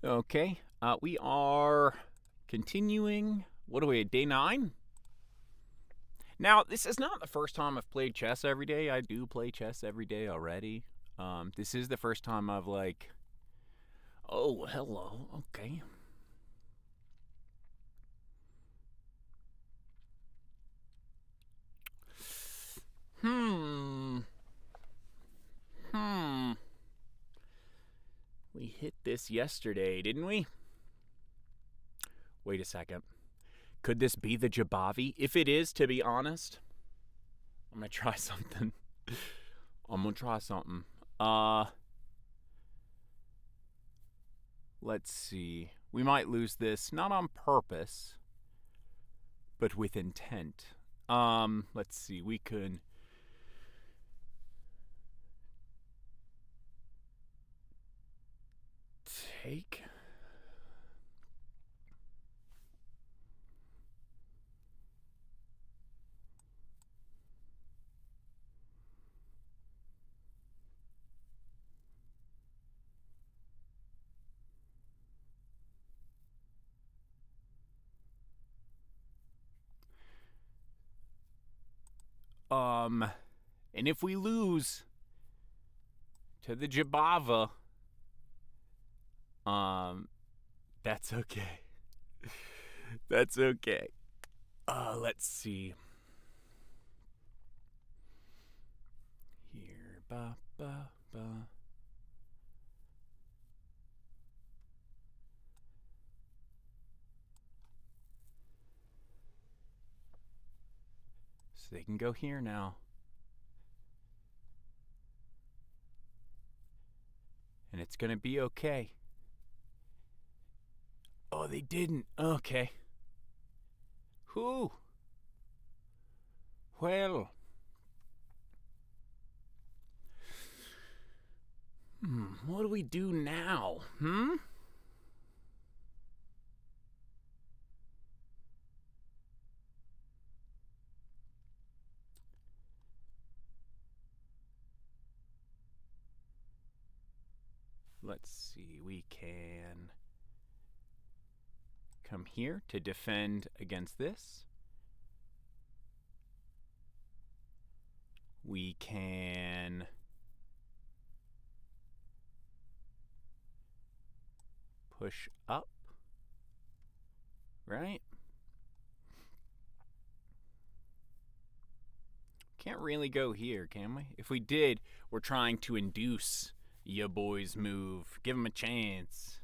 Okay, we are continuing. What are we at, day 9? Now, this is not the first time I've played chess every day. I do play chess every day already. This is the first time I've oh, hello. Okay. Hmm. Hmm. We hit this yesterday, didn't we? Wait a second. Could this be the Jabavi? If it is, to be honest, I'm gonna try something. Uh, let's see. We might lose this, not on purpose, but with intent. Let's see. We could take. And if we lose to the Jabava, um, that's okay. That's okay. Let's see. Here, ba ba ba. So they can go here now. And it's gonna be okay. Oh, they didn't. Okay. Who? Well. What do we do now? Let's see. We can come here to defend against this. We can push up, right? Can't really go here, can we? If we did, we're trying to induce ya boys move. Give him a chance.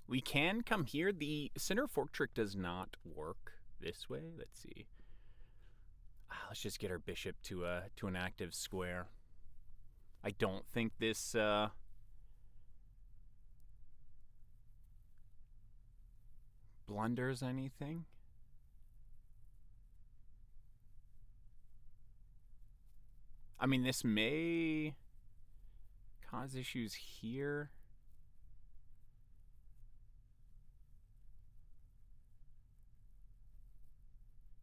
We can come here. The center fork trick does not work this way. Let's see. Let's just get our bishop to an active square. I don't think this blunders anything. I mean, this may cause issues here.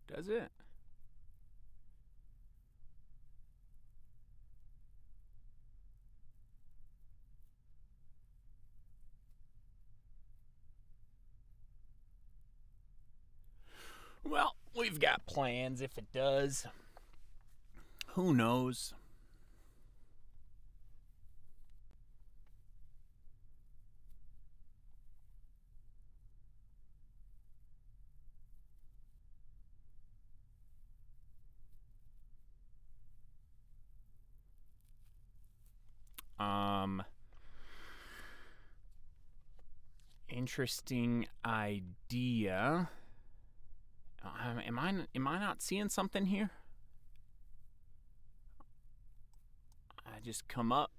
Does it? Well, we've got plans if it does. Who knows? Interesting idea. Am I not seeing something here? I just come up.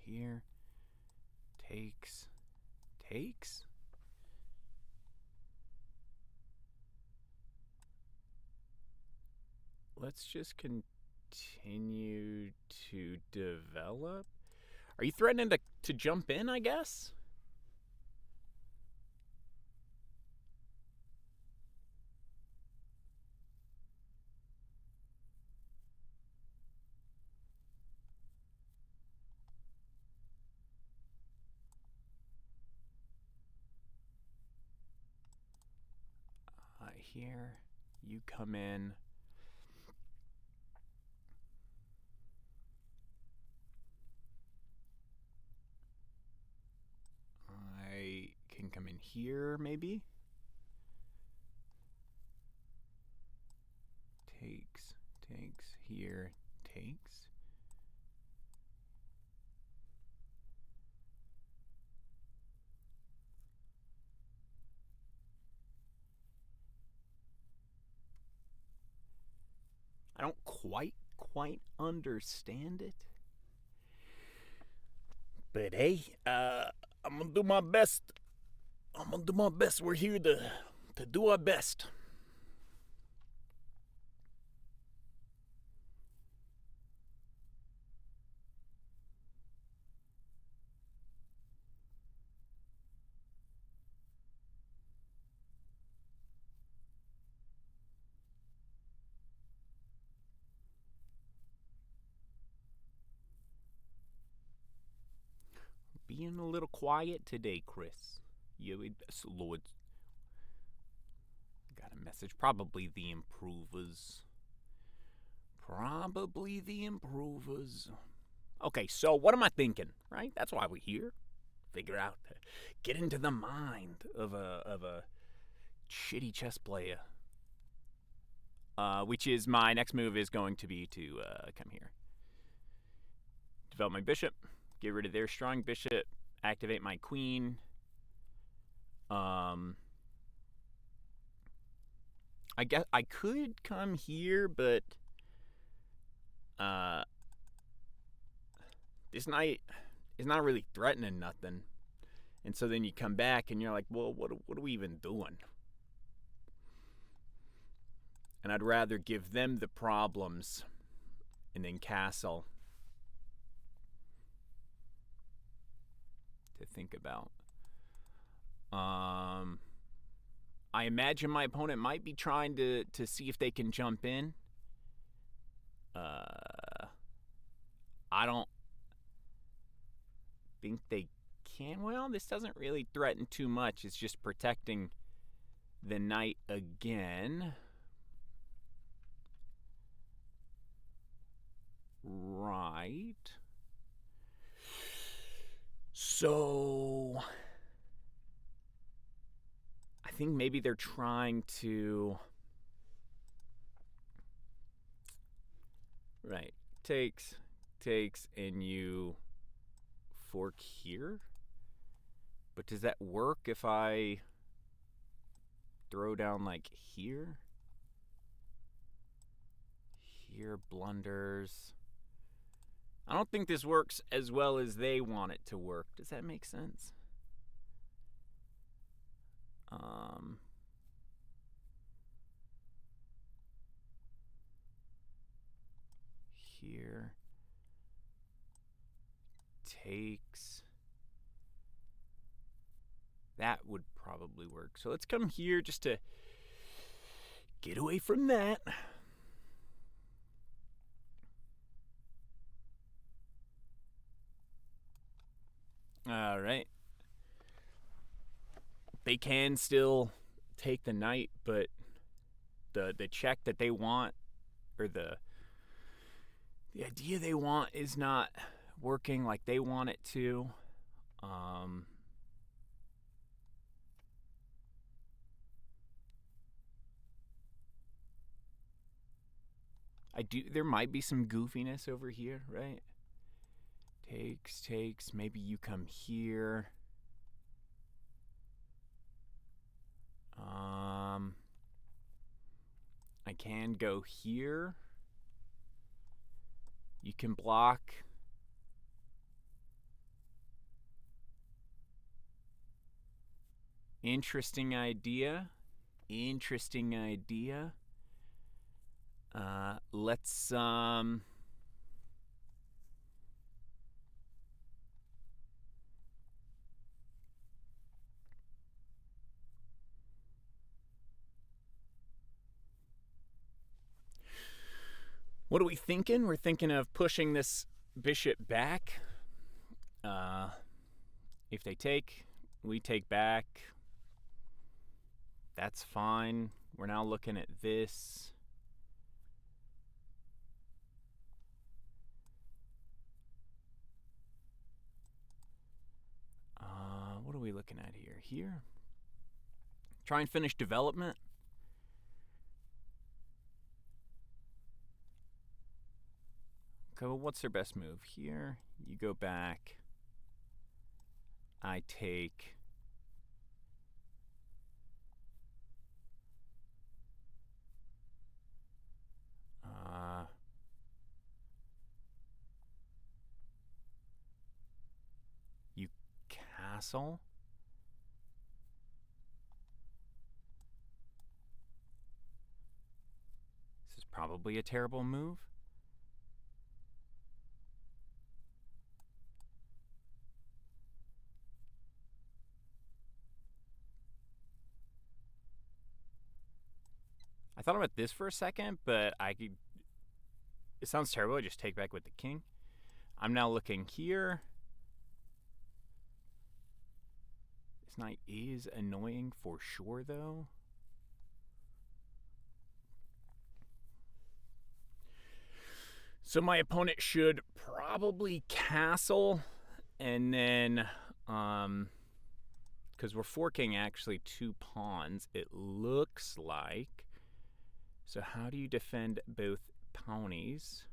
Here. Takes. let's just continue to develop. Are you threatening to jump in, I guess? Here, you come in. I can come in here, maybe. Takes, here, takes. I don't quite understand it. But hey, I'm gonna do my best. We're here to do our best. Being a little quiet today, Chris. Lord. Got a message. Probably the improvers. Okay, so what am I thinking, right? That's why we're here. Figure out, get into the mind of a shitty chess player. Which is my next move is going to be to come here. Develop my bishop. Get rid of their strong bishop. Activate my queen. I guess I could come here, but this knight is not really threatening nothing. And so then you come back and you're like, well, what are we even doing? And I'd rather give them the problems and then castle to think about. I imagine my opponent might be trying to see if they can jump in. I don't think they can. Well, this doesn't really threaten too much. It's just protecting the knight again. Right. So I think maybe they're trying to... Right. Takes, and you fork here? But does that work if I throw down like here? Here, blunders. I don't think this works as well as they want it to work. Does that make sense? Here. Takes. That would probably work. So let's come here just to get away from that. All right. They can still take the knight, but the check that they want, or the idea they want, is not working like they want it to. There might be some goofiness over here, right? Takes. Maybe you come here. I can go here. You can block. Interesting idea. Let's what are we thinking? We're thinking of pushing this bishop back. If they take, we take back. That's fine. We're now looking at this. What are we looking at here? Here? Try and finish development. Okay, well, what's their best move? Here, you go back. I take. You castle. This is probably a terrible move. I thought about this for a second, but I could. It sounds terrible. I just take back with the king. I'm now looking here. This knight is annoying for sure, though. So my opponent should probably castle, and then, because we're forking actually 2 pawns, it looks like. So how do you defend both pawnies?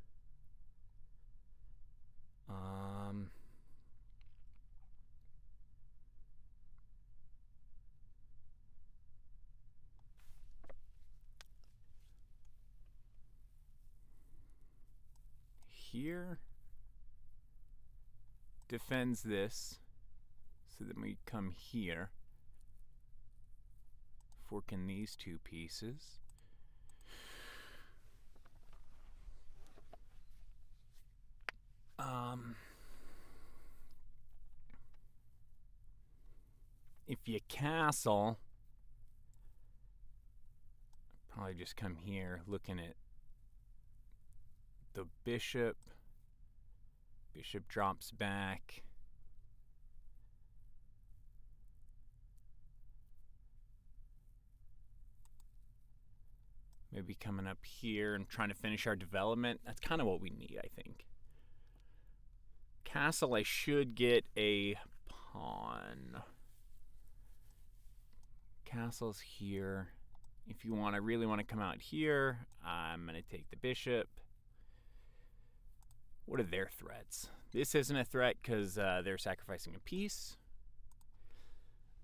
Here defends this, so then we come here, forking these 2 pieces. If you castle, probably just come here looking at the bishop. Bishop drops back. Maybe coming up here and trying to finish our development. That's kind of what we need, I think. Castle, I should get a pawn. Castle's here. If you want, I really want to come out here, I'm going to take the bishop. What are their threats? This isn't a threat because they're sacrificing a piece.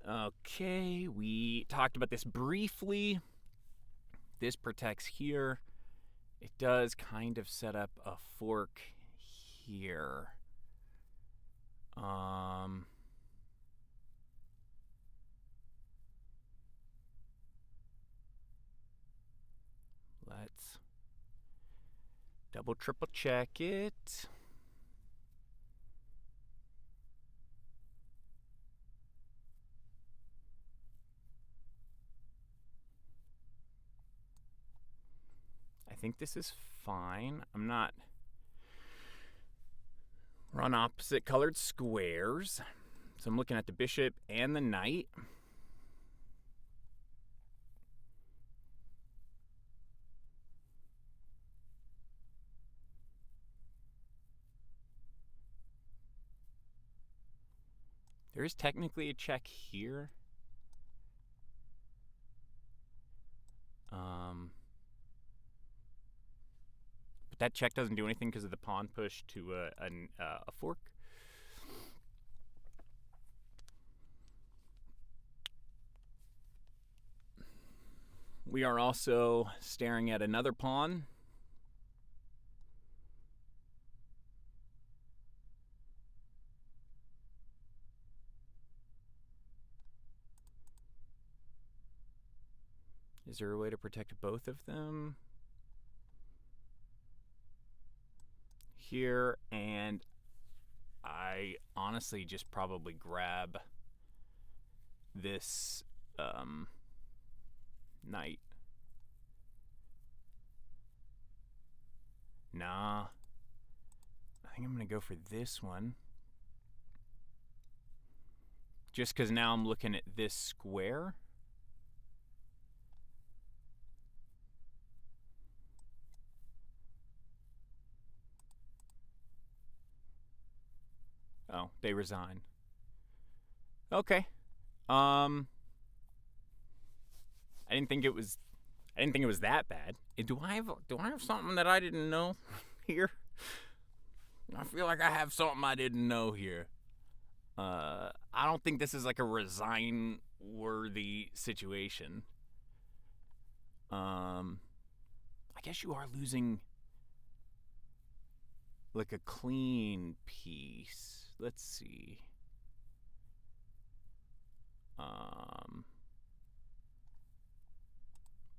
Okay, we talked about this briefly. This protects here. It does kind of set up a fork here. Let's double, triple check it. I think this is fine. I'm not. We're on opposite colored squares. So I'm looking at the bishop and the knight. There is technically a check here. But that check doesn't do anything because of the pawn push to a fork. We are also staring at another pawn. Is there a way to protect both of them? here, and I honestly just probably grab this knight. Nah. I think I'm going to go for this one. Just because now I'm looking at this square. Oh, they resign. Okay. I didn't think it was that bad. Do I have something that I didn't know here? I feel like I have something I didn't know here. I don't think this is like a resign worthy situation. I guess you are losing like a clean piece. Let's see.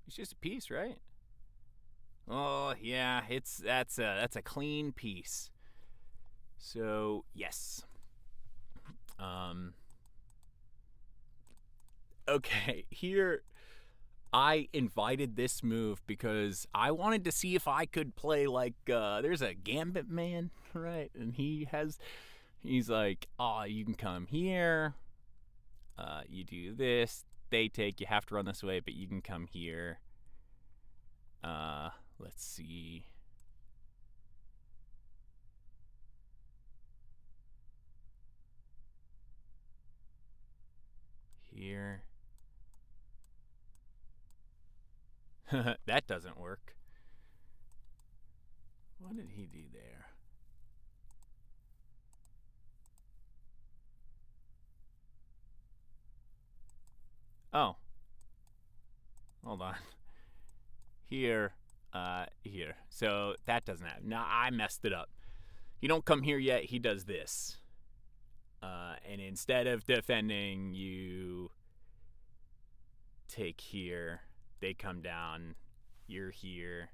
It's just a piece, right? Oh yeah, that's a clean piece. So yes. Okay, here I invited this move because I wanted to see if I could play like there's a Gambit man, right? And he's like, "Oh, you can come here. You do this. They take. You have to run this way, but you can come here." Let's see. Here. That doesn't work. What did he do there? Oh. Hold on. Here. Here. So that doesn't happen. Now I messed it up. You don't come here yet. He does this. And instead of defending, you take here. They come down. You're here.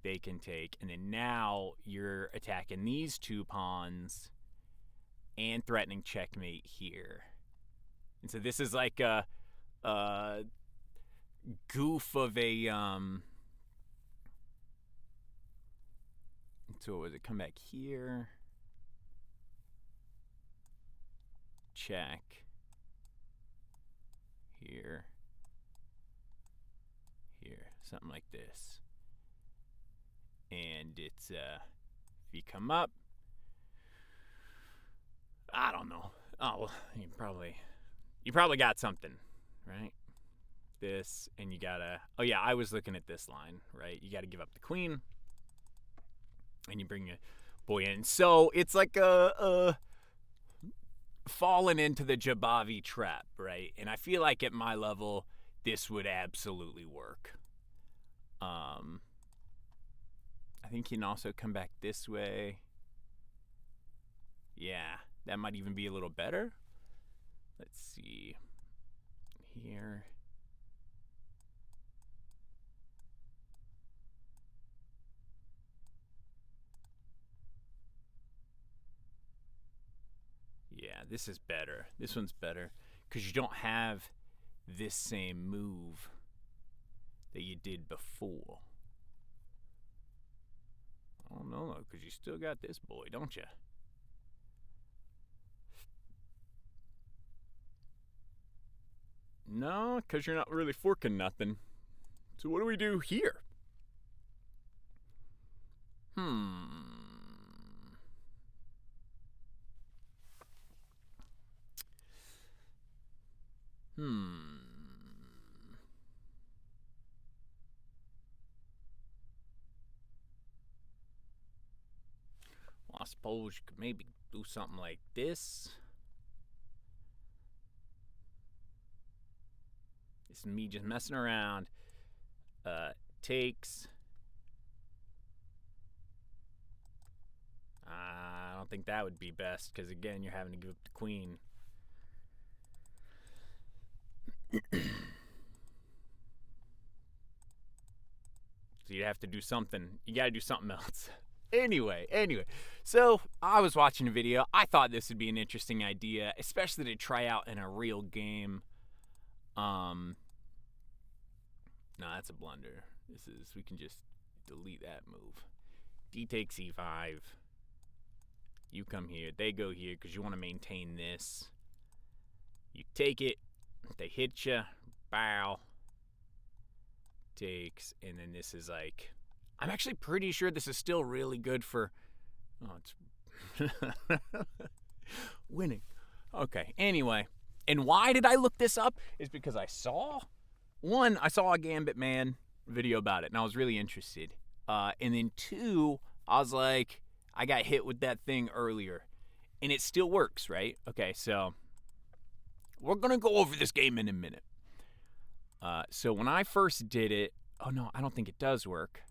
They can take. And then now you're attacking these two pawns and threatening checkmate here. And so this is like a goof of a so what was it? Come back here. Check. Here. Here. Something like this. And it's if you come up, I don't know. Oh well, you probably got something, right? This, and you gotta. Oh yeah, I was looking at this line, right? You gotta give up the queen, and you bring your boy in. So it's like a falling into the Jabavi trap, right? And I feel like at my level, this would absolutely work. I think he can also come back this way. Yeah, that might even be a little better. Let's see. Here. Yeah, this is better. This one's better because you don't have this same move that you did before. I don't know, though, because you still got this boy, don't you? No, because you're not really forking nothing. So what do we do here? Well, I suppose you could maybe do something like this. This is me just messing around. Takes. I don't think that would be best because, again, you're having to give up the queen. So you'd have to do something. You got to do something else. Anyway. So I was watching a video. I thought this would be an interesting idea, especially to try out in a real game. No, that's a blunder. We can just delete that move. D takes E5. You come here. They go here because you want to maintain this. You take it. They hit you. Bow. Takes. And then this is like... I'm actually pretty sure this is still really good for... Oh, it's... winning. Okay, anyway. And why did I look this up? Is because I saw a Gambit Man video about it, and I was really interested. And then two, I was like, I got hit with that thing earlier, and it still works, right? Okay, so we're going to go over this game in a minute. So when I first did it, oh no, I don't think it does work.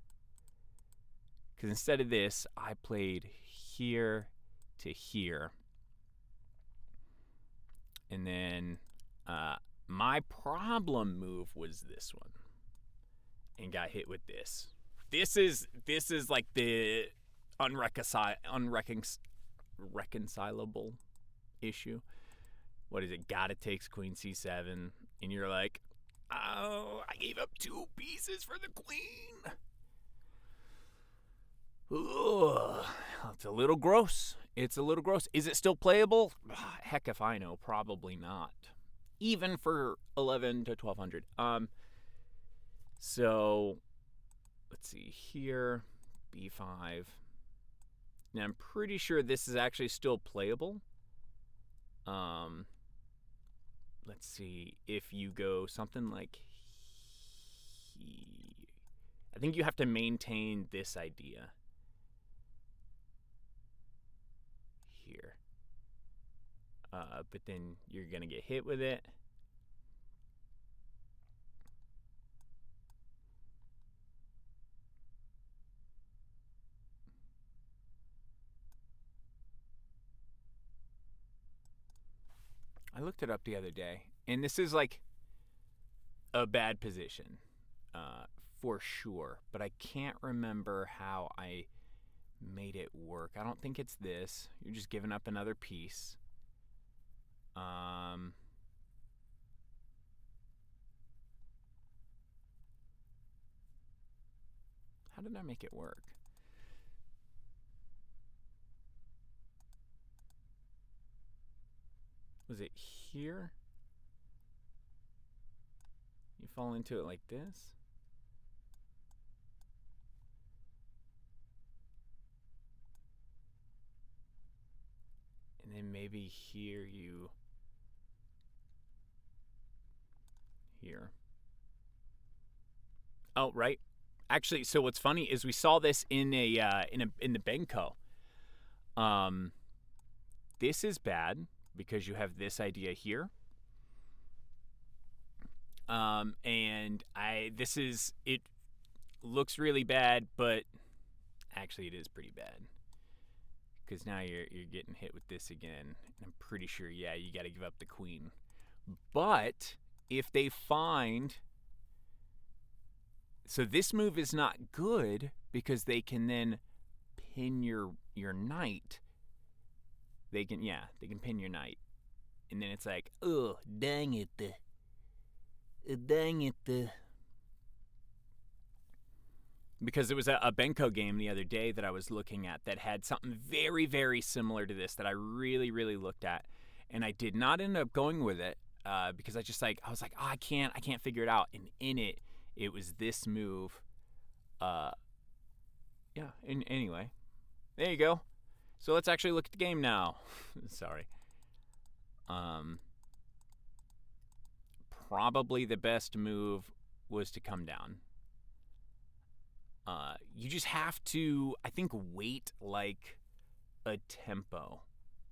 Because instead of this, I played here to here. And then my problem move was this one. And got hit with this. This is like the unreconcilable issue. What is it? Gotta takes queen c7. And you're like, oh, I gave up 2 pieces for the queen. Ugh, it's a little gross. Is it still playable? Heck if I know. Probably not. Even for 11 to 1200. So, let's see here. B5. Now, I'm pretty sure this is actually still playable. Let's see. If you go something like I think you have to maintain this idea. Here. But then you're going to get hit with it. I looked it up the other day, and this is like a bad position for sure, but I can't remember how I made it work. I don't think it's this. You're just giving up another piece. How did I make it work? Was it here? You fall into it like this? And then maybe here you... Here. Oh, right. Actually, so what's funny is we saw this in the Benko. This is bad because you have this idea here. And it looks really bad, but actually it is pretty bad. Because now you're getting hit with this again. And I'm pretty sure, yeah, you got to give up the queen. But if they find... So this move is not good because they can then pin your knight. They can pin your knight. And then it's like, oh, dang it. Because there was a Benko game the other day that I was looking at that had something very, very similar to this that I really, really looked at. And I did not end up going with it because I was like, oh, I can't figure it out. And in it was this move. Yeah, and anyway. There you go. So let's actually look at the game now. Sorry. Probably the best move was to come down. You just have to, I think, wait like a tempo.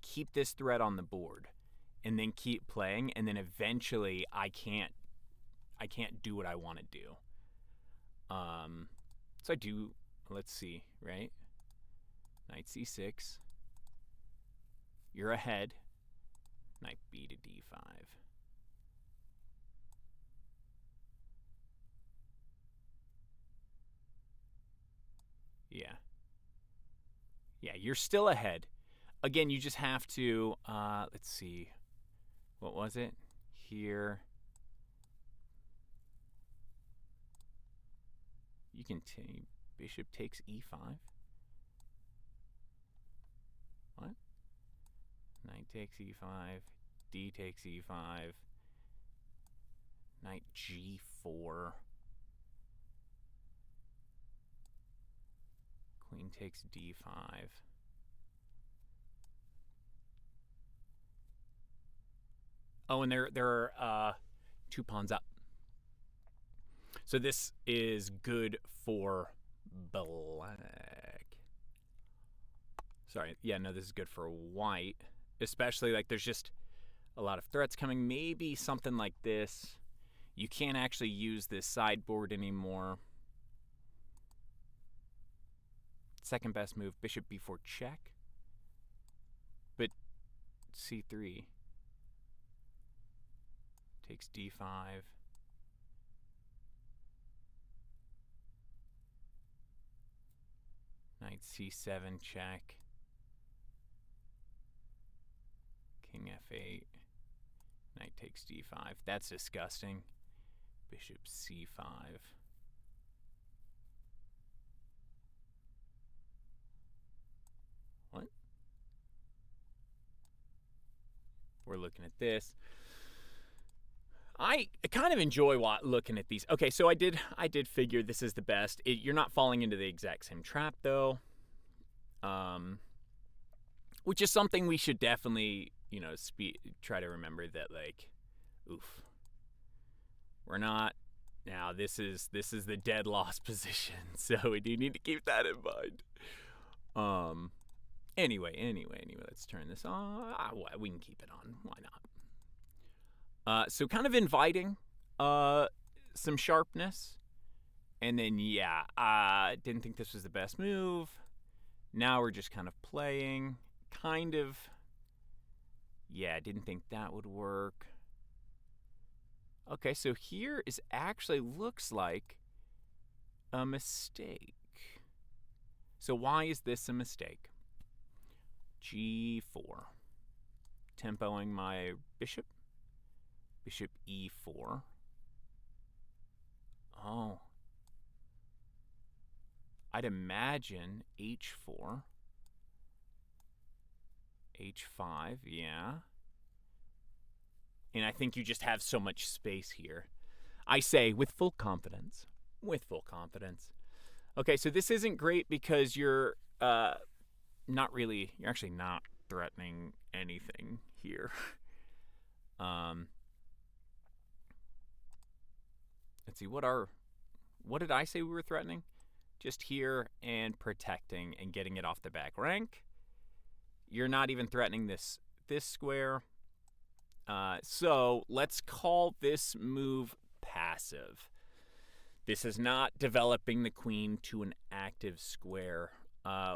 Keep this thread on the board, and then keep playing, and then eventually I can't do what I want to do. So I do. Let's see, right? Knight c6. You're ahead. Knight b to d5. Yeah. Yeah, you're still ahead. Again, you just have to, let's see. What was it? Here. You can take, bishop takes e5. What? Knight takes e5. D takes e5. Knight g4. Queen takes d5. Oh, and there are 2 pawns up. So this is good for black. Sorry, yeah, no, this is good for white. Especially, like, there's just a lot of threats coming. Maybe something like this. You can't actually use this sideboard anymore. Second best move, bishop b4 check. But c3 takes d5. Knight c7 check. King f8. Knight takes d5. That's disgusting. Bishop c5. What? We're looking at this. I kind of enjoy looking at these. Okay, so I did figure this is the best. You're not falling into the exact same trap though, which is something we should definitely, you know, try to remember that, like, oof, we're not. Now this is the dead loss position, so we do need to keep that in mind. Anyway, let's turn this on. We can keep it on. Why not? So kind of inviting some sharpness. And then, yeah, didn't think this was the best move. Now we're just kind of playing. Kind of, yeah, didn't think that would work. Okay, so here is actually looks like a mistake. So why is this a mistake? G4. Tempoing my bishop. Bishop e4. Oh. I'd imagine h4. h5, yeah. And I think you just have so much space here. I say with full confidence. With full confidence. Okay, so this isn't great because you're not really, you're actually not threatening anything here. Let's see, what did I say we were threatening? Just here and protecting and getting it off the back rank. You're not even threatening this square. So let's call this move passive. This is not developing the queen to an active square.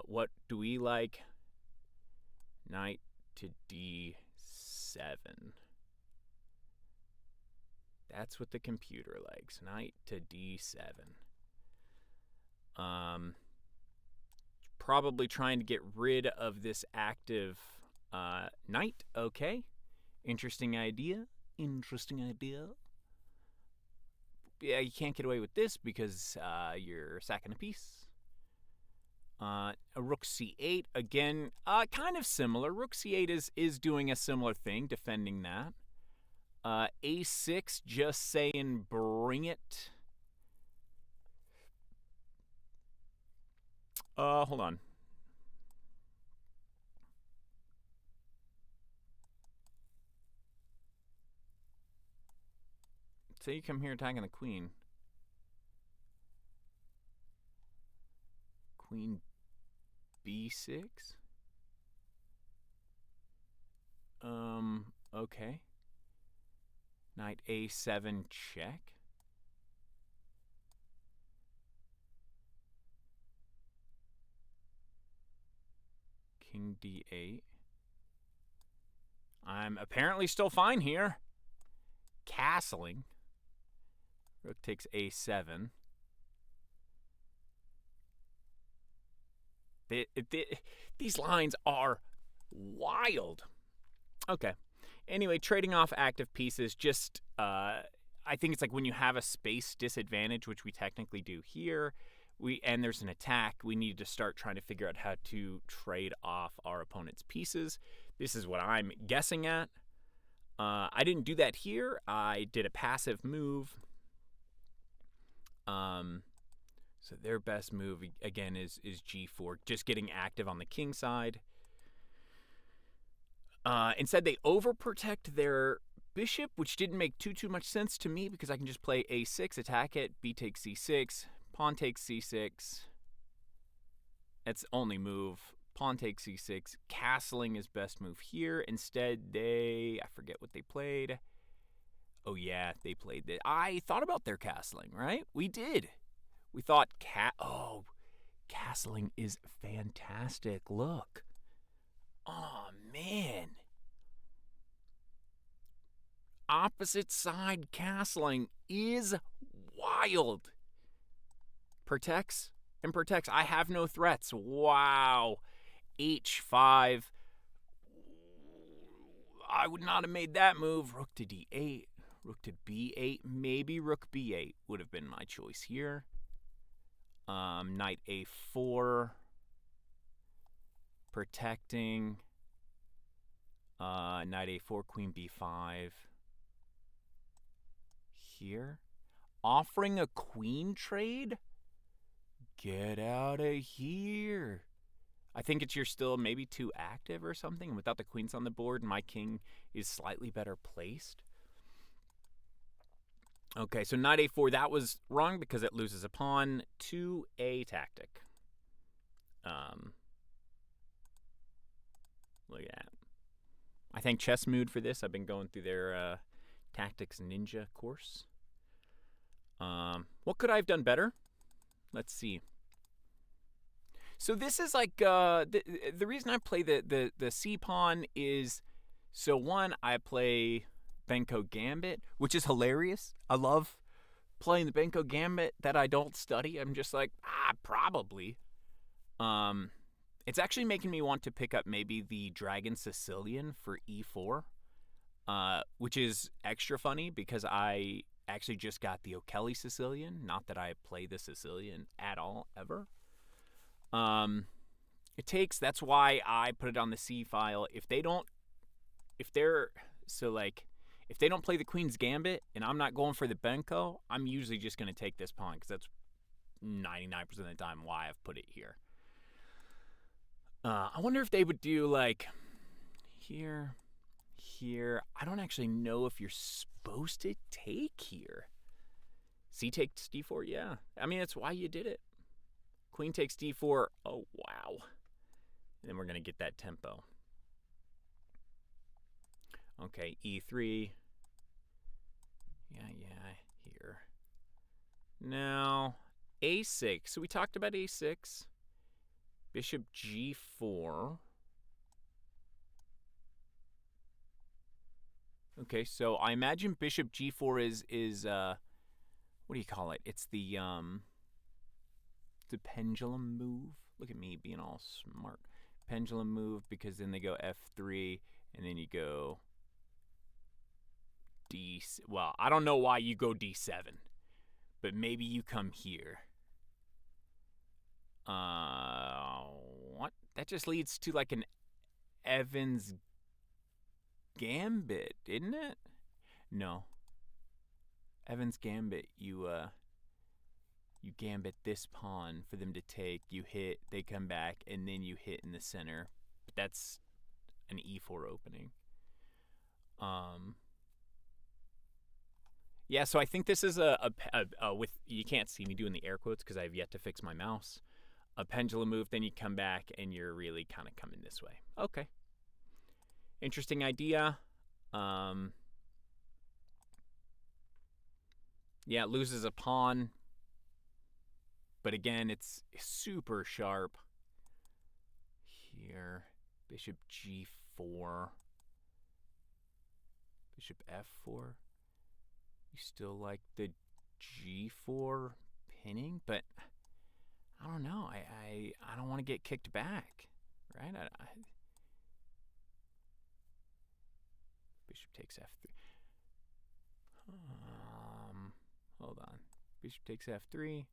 What do we like? Knight to d7. That's what the computer likes. Knight to d7. Probably trying to get rid of this active knight. Okay. Interesting idea. Interesting idea. Yeah, you can't get away with this because you're sacking a piece. A rook c8. Again, kind of similar. Rook c8 is doing a similar thing, defending that. A6, just saying bring it. Hold on. Say you come here attacking the queen. Queen b6? Okay. Knight a7 check. King d8. I'm apparently still fine here. Castling. Rook takes a7. These lines are wild. Okay. Anyway, trading off active pieces, just I think it's like when you have a space disadvantage, which we technically do here, and there's an attack, we need to start trying to figure out how to trade off our opponent's pieces. This is what I'm guessing at. I didn't do that here. I did a passive move. So their best move, again, is g4, just getting active on the king side. Instead, they overprotect their bishop, which didn't make too much sense to me because I can just play a6, attack it, b takes c6, pawn takes c6. That's the only move. Pawn takes c6. Castling is best move here. Instead, I forget what they played. Oh, yeah, they played that. I thought about their castling, right? We did. We thought, castling is fantastic. Look. Oh, man. Opposite side castling is wild. Protects and protects. I have no threats. Wow. h5. I would not have made that move. Rook to d8. Rook to b8. Maybe rook b8 would have been my choice here. Knight a4. Protecting. Knight a4, queen b5. Here. Offering a queen trade? Get out of here. I think you're still maybe too active or something. And without the queens on the board, my king is slightly better placed. Okay, so knight a4, that was wrong because it loses a pawn to a tactic. Look at that. I thank Chess Mood for this. I've been going through their Tactics Ninja course. What could I have done better? Let's see. So this is like the reason I play the C pawn is, so one, I play Benko Gambit, which is hilarious. I love playing the Benko Gambit that I don't study. I'm just like, probably. It's actually making me want to pick up maybe the Dragon Sicilian for e4, which is extra funny because I actually just got the O'Kelly Sicilian. Not that I play the Sicilian at all, ever. That's why I put it on the C file. If they don't play the Queen's Gambit and I'm not going for the Benko, I'm usually just going to take this pawn because that's 99% of the time why I've put it here. I wonder if they would do like here. I don't actually know if you're supposed to take here. C takes d4, yeah. I mean, that's why you did it. Queen takes d4. Oh, wow. And then we're going to get that tempo. Okay, e3. Yeah, here. Now, a6. So we talked about a6. Bishop g4. Okay, so I imagine bishop g4 is what do you call it? It's the pendulum move. Look at me being all smart. Pendulum move, because then they go f3 and then you go d. Well, I don't know why you go d7, but maybe you come here. What? That just leads to like an Evans Gambit, isn't it? No. Evans Gambit, you gambit this pawn for them to take, you hit, they come back, and then you hit in the center. But that's an e4 opening. Yeah, so I think this is with, you can't see me doing the air quotes because I have yet to fix my mouse. A pendulum move, then you come back and you're really kind of coming this way. Okay. Interesting idea. Yeah, it loses a pawn. But again, it's super sharp. Here, bishop g4. Bishop f4. You still like the g4 pinning, but I don't know. I don't want to get kicked back, right? Bishop takes f3. Hold on. Bishop takes f3.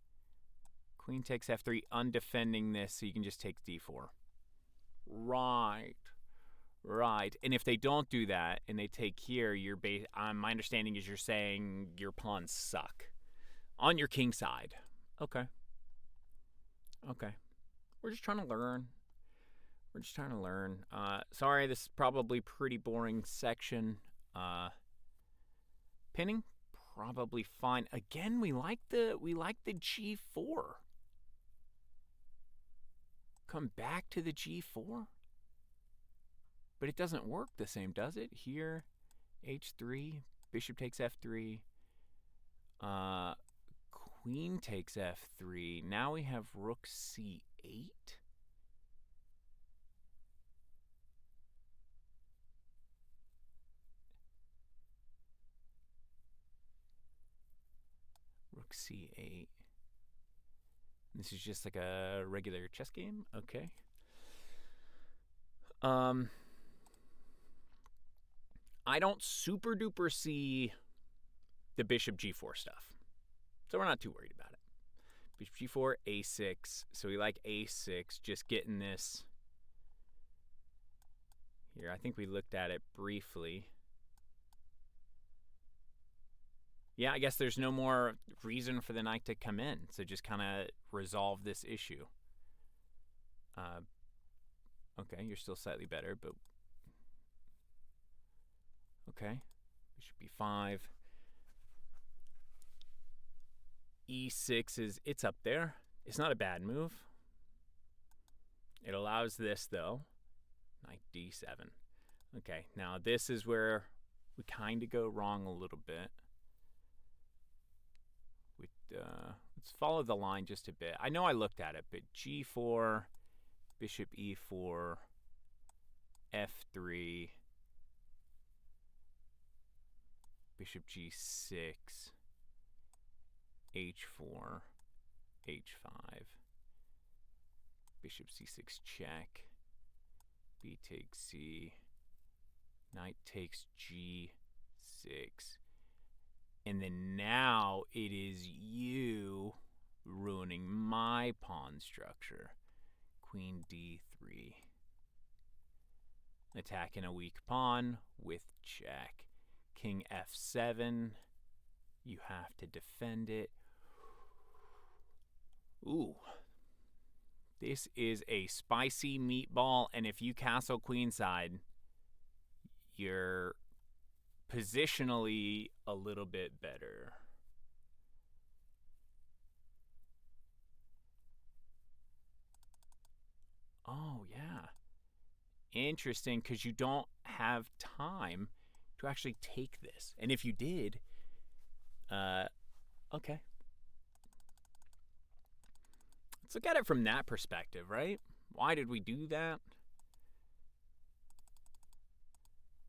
Queen takes f3, undefending this, so you can just take d4. Right. Right. And if they don't do that and they take here, my understanding is you're saying your pawns suck on your king side. Okay. Okay. We're just trying to learn. Sorry, this is probably pretty boring section. Pinning, probably fine. Again, we like the g4. Come back to the g4. But it doesn't work the same, does it? Here, h3, bishop takes f3. Queen takes f3. Now we have rook c8. Rook c8. This is just like a regular chess game? Okay. I don't super duper see the bishop g4 stuff. So we're not too worried about it. Bishop g4, a6. So we like a6, just getting this here. I think we looked at it briefly. Yeah, I guess there's no more reason for the knight to come in. So just kind of resolve this issue. Okay, you're still slightly better, but okay. Bishop b5. e6 it's up there. It's not a bad move. It allows this though. Knight d7. Okay, now this is where we kind of go wrong a little bit. Let's follow the line just a bit. I know I looked at it, but g4, bishop e4, f3, bishop g6, h4, h5, bishop c6 check, b takes c, knight takes g6. And then now it is you ruining my pawn structure. Queen d3. Attacking a weak pawn with check. King f7. You have to defend it. Ooh. This is a spicy meatball, and if you castle queenside, you're positionally a little bit better. Oh, yeah. Interesting, because you don't have time to actually take this. And if you did, okay. Let's look at it from that perspective, right? Why did we do that?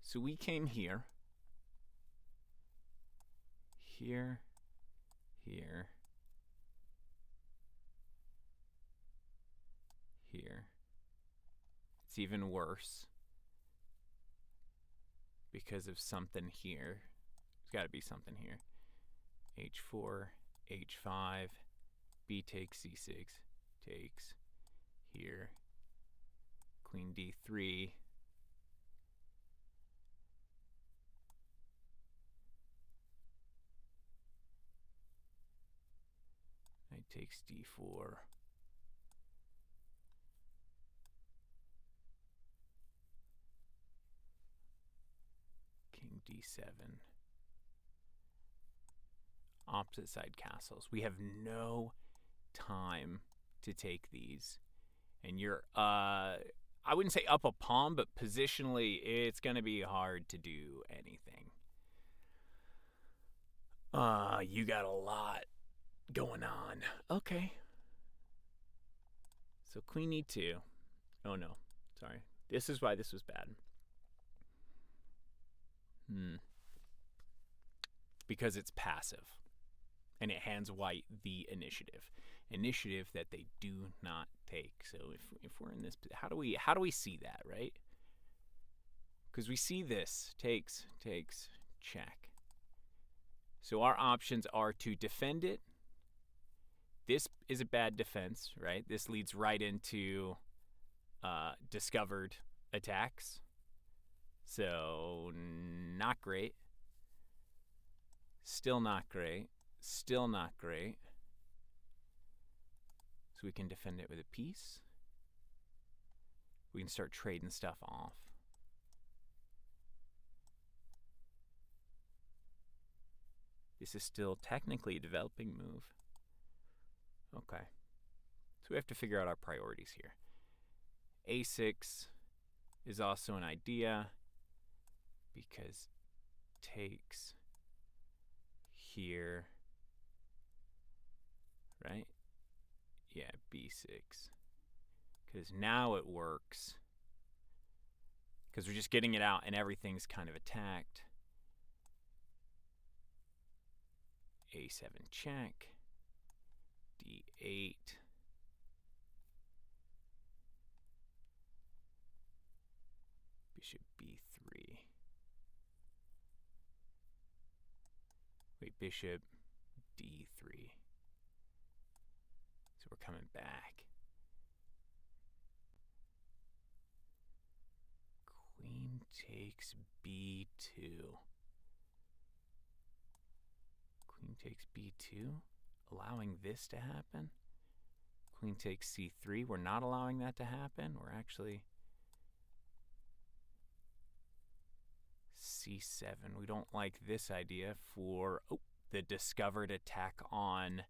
So we came here. Here, here, here. It's even worse because of something here. There's got to be something here. h4, h5, b takes c6, takes here. Queen d3. Knight takes d4. King d7. Opposite side castles. We have no time to take these. And you're, I wouldn't say up a pawn, but positionally, it's going to be hard to do anything. You got a lot going on. Okay. So queen e2. Oh, no. Sorry. This is why this was bad. Because it's passive. And it hands white the initiative. initiative that they do not take. So if we're in this, how do we see that, right? Because we see this takes, check. So our options are to defend it. This is a bad defense, right? This leads right into discovered attacks. So not great. Still not great. Still not great. So we can defend it with a piece. We can start trading stuff off. This is still technically a developing move. Okay. So we have to figure out our priorities here. A6 is also an idea because takes here, right? Yeah, B6. Because now it works. Because we're just getting it out and everything's kind of attacked. A7 check. D8. Bishop B3. Wait, bishop D3. So we're coming back. Queen takes B2. Queen takes B2, allowing this to happen. Queen takes C3. We're not allowing that to happen. We're actually C7. We don't like this idea for the discovered attack on.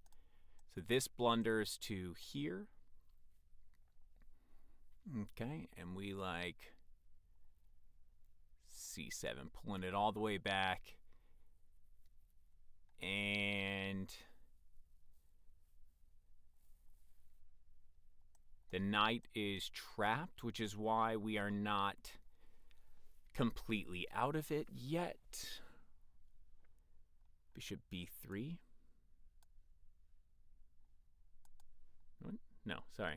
So this blunders to here. Okay, and we like C7, pulling it all the way back. And the knight is trapped, which is why we are not completely out of it yet. Bishop B3. No, sorry.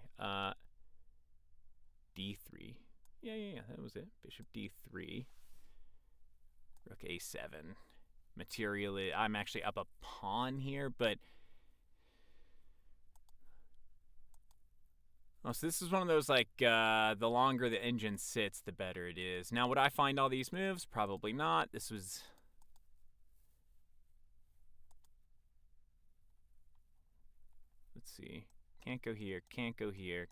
D3. Yeah, that was it. Bishop D3. Rook A7. Materially, I'm actually up a pawn here, but so this is one of those, like, the longer the engine sits, the better it is. Now, would I find all these moves? Probably not. This was... Let's see. Can't go here. Can't go here.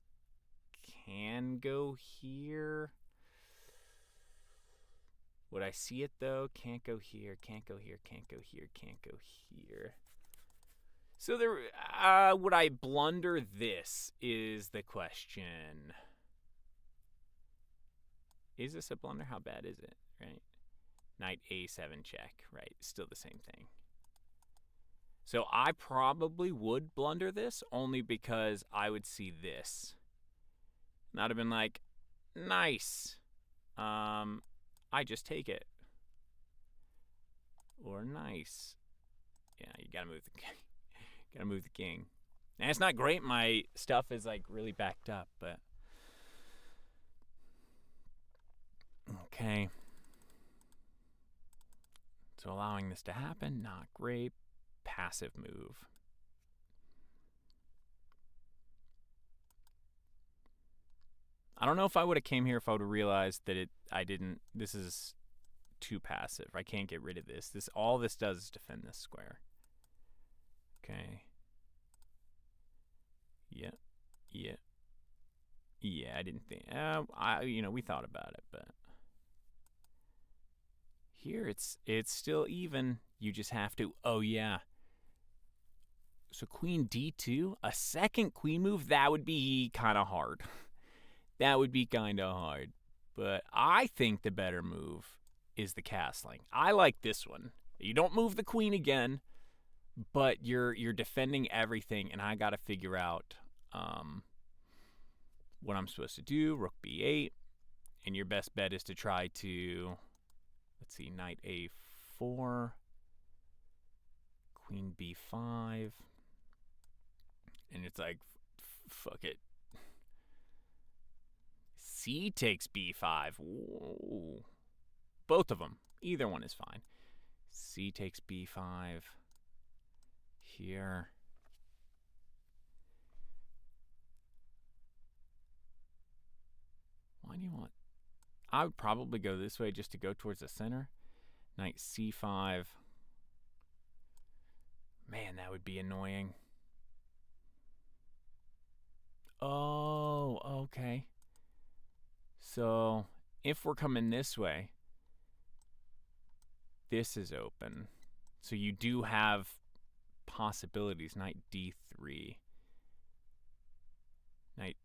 Can go here. Would I see it, though? Can't go here. Can't go here. Can't go here. Can't go here. So there, would I blunder this is the question. Is this a blunder? How bad is it, right? Knight A7 check, right? Still the same thing. So I probably would blunder this only because I would see this. And I'd have been like, nice. I just take it. Or nice. Yeah, you gotta move the gotta move the king. And it's not great. My stuff is like really backed up, but okay. So allowing this to happen, not great. Passive move. I don't know if I would have came here if I would have realized that this is too passive. I can't get rid of this. All this does is defend this square. Okay. Yeah. I didn't think. We thought about it, but here it's still even. You just have to. Oh yeah. So queen D2, a second queen move, that would be kind of hard. That would be kind of hard. But I think the better move is the castling. I like this one. You don't move the queen again, but you're defending everything, and I got to figure out what I'm supposed to do. Rook B8, and your best bet is to try to, let's see, knight A4, queen B5. And it's like, fuck it. C takes b5. Ooh. Both of them. Either one is fine. C takes b5. Here. Why do you want... I would probably go this way just to go towards the center. Knight c5. Man, that would be annoying. Oh, okay. So, if we're coming this way, this is open. So you do have possibilities. Knight d3. Knight...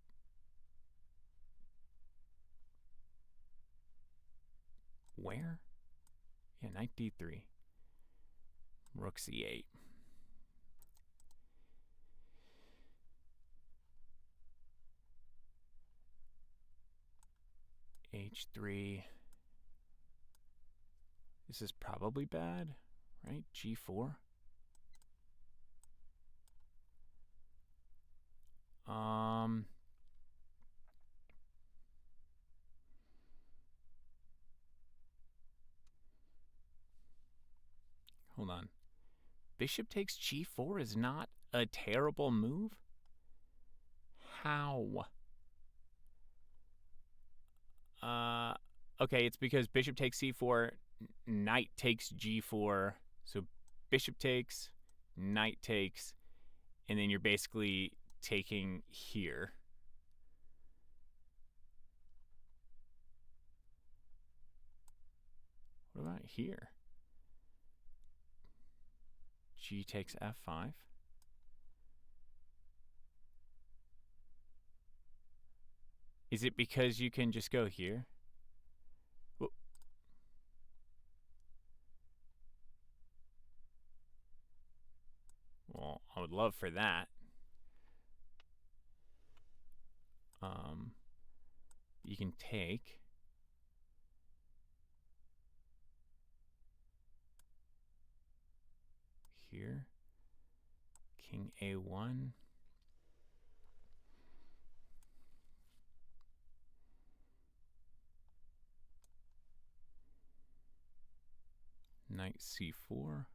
Where? Yeah, knight d3. Rook c8. h3. This is probably bad, right? g4. Hold on. Bishop takes g4 is not a terrible move? How? Okay, it's because bishop takes c4, knight takes g4. So bishop takes, knight takes, and then you're basically taking here. What about here? G takes f5. Is it because you can just go here? Well, I would love for that. You can take. Here. King a1. Knight c4.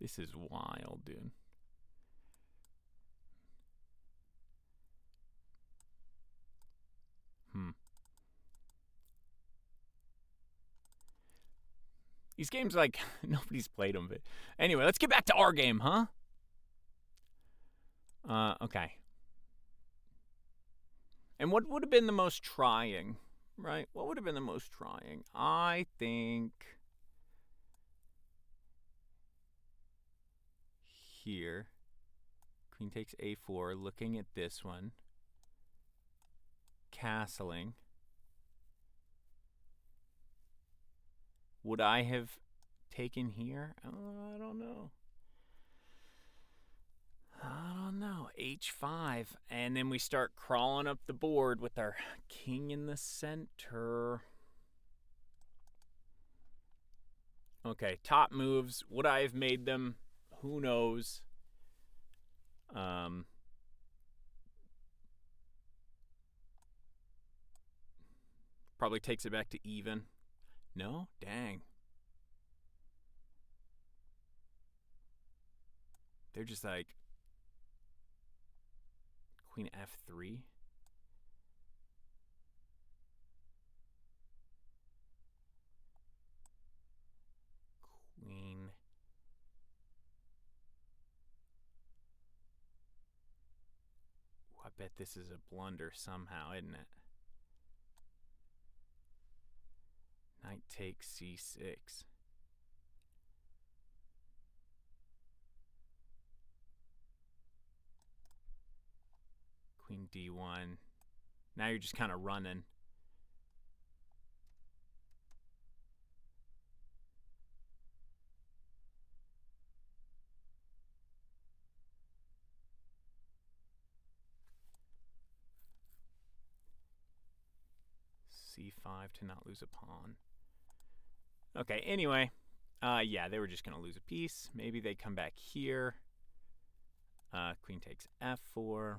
This is wild, dude. These games, like, nobody's played them. But anyway, let's get back to our game, huh? Okay. And what would have been the most trying, right? What would have been the most trying? I think here. Queen takes a4, looking at this one. Castling. Would I have taken here? I don't know. I don't know. H5. And then we start crawling up the board with our king in the center. Okay, top moves. Would I have made them? Who knows? Probably takes it back to even. No? Dang. They're just like Queen f3. Queen. Ooh, I bet this is a blunder somehow, isn't it? Knight takes c6. Queen d1. Now you're just kind of running. c5 to not lose a pawn. Okay, anyway. Yeah, they were just going to lose a piece. Maybe they come back here. Queen takes f4.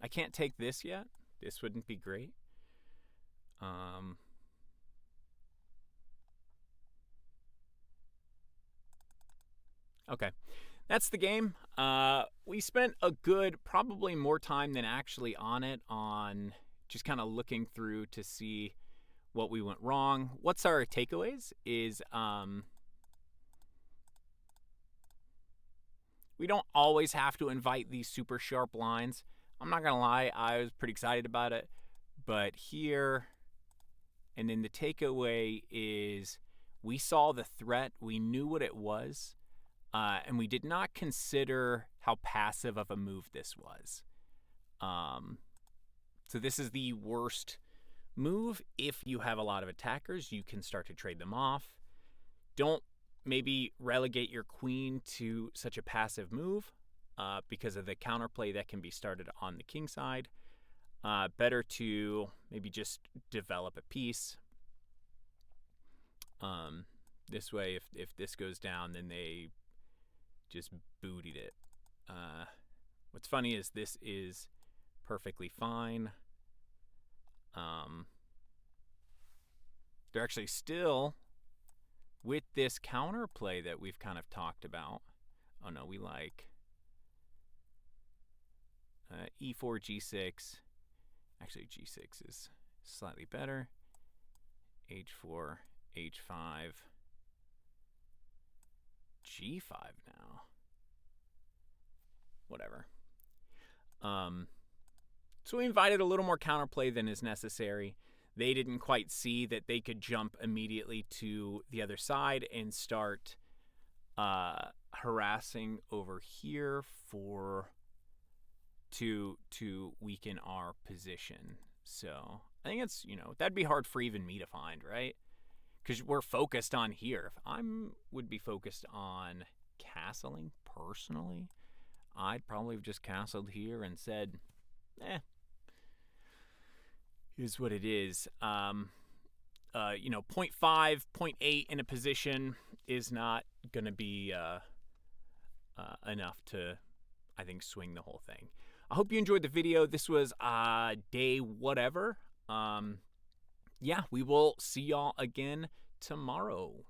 I can't take this yet. This wouldn't be great. Okay, that's the game. We spent a good, probably more time than actually on it, on just kind of looking through to see what we went wrong. What's our takeaways is we don't always have to invite these super sharp lines. I'm not going to lie, I was pretty excited about it. But here, and then the takeaway is we saw the threat, we knew what it was, and we did not consider how passive of a move this was. So this is the worst move. If you have a lot of attackers, you can start to trade them off. Don't maybe relegate your queen to such a passive move because of the counterplay that can be started on the king side. Better to maybe just develop a piece. This way, if this goes down, then they just bootied it. What's funny is this is perfectly fine. They're actually still, with this counterplay that we've kind of talked about. Oh no, we like e4, g6. Actually, g6 is slightly better. h4, h5, g5 now. Whatever. So we invited a little more counterplay than is necessary. They didn't quite see that they could jump immediately to the other side and start harassing over here to weaken our position. So I think it's, that'd be hard for even me to find, right? Because we're focused on here. If I would be focused on castling personally, I'd probably have just castled here and said, is what it is. 0.5, 0.8 in a position is not going to be enough to, I think, swing the whole thing. I hope you enjoyed the video. This was day whatever. Yeah, we will see y'all again tomorrow.